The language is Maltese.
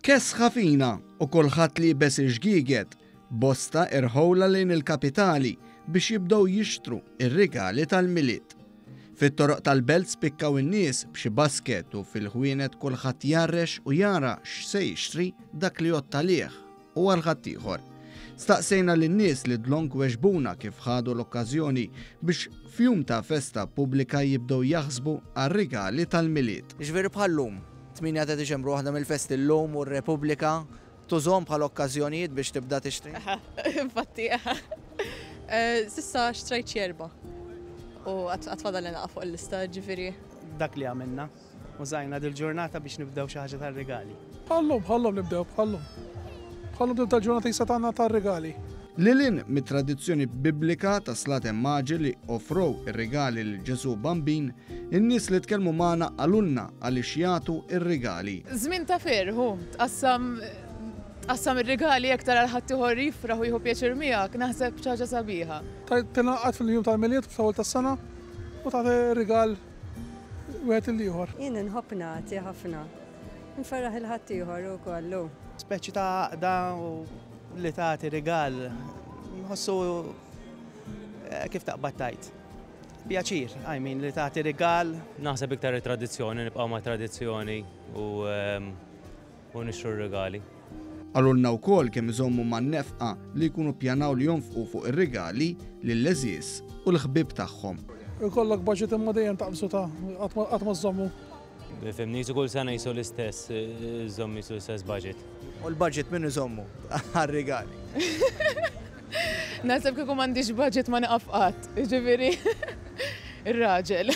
Kesħa fina u kulħadd li jibes il-ġgieget bosta irħowla lejn il-kapitali biex jibdew jixtru ir-rigali tal-miliet. Fit-toroq tal-belt spikkaw in-nies b'xi basket u fil-ħwienet kulħadd jarrex u jara x'se jixtri dak li jotta lieh u għal ħadd ieħor. Staqsejna lin-nies li dlonk weġbuna kif ħadu l-okkażjoni biex f'jum ta' festa pubblika jibdew jaħsbu għar-rigali tal-miliet. Ġifieri bħallum, 8 ta' Diċembru waħda mill-festi l-lum u r-Repubblika tużhom bħal okkażjonijiet biex tibda tixtri? Infatti, sissa xtrajt xerba. U għatfadal li naqfu l-lista ġifiri. Dak li għamilna, użajna dil-ġurnata biex nibdew xi ħaġa tar-regali. Bħallum nibdew, bħallum nibdew tal-ġurnata jisatana tar-regali. Lilin mit-tradizzjoni biblika ta' slat maġi li offrow ir-rigali lil Ġesu bambin, in-nies li tkellmu magħna għalunna għaliex jagħtu ir-rigali. Żmien ta' ferħu, tqassam ir-rigali aktar għal ħadd ieħor jifraħ u jieħu pjaċir miegħek, naħseb xi ħaġa sabiħa. Tingħaqad fil-jum tal-miliet f'awwal tas-sena u tagħti rigal wieħed il-ieħor. Jien inħobb nagħti ħafna. Nfarraħ il-ħadd ieħor ukoll. Speċi ta' da li tagħti rigal nħossu kif taqbad tajt. Pjaċir, li tagħti rigal. Naħseb iktar tradizzjoni, nibqgħu ma' tradizzjoni u nixtru r-rigali. Għalulna wkoll kemm iżommu man-nefqa li jkunu ppjanaw li jonfqu fuq ir-rigali lill-leżiż u l-ħbieb tagħhom. Ikollok budget imma dejjem taqbsu ta' qatt ma żommu. Fimni kull sena jisu l-istess, żomm jisu l-istess budget. U l-budget minnu żommu għar-rigali. Naħseb kieku m'għandix budget ma naqaf qatt, ġifieri ir-raġel.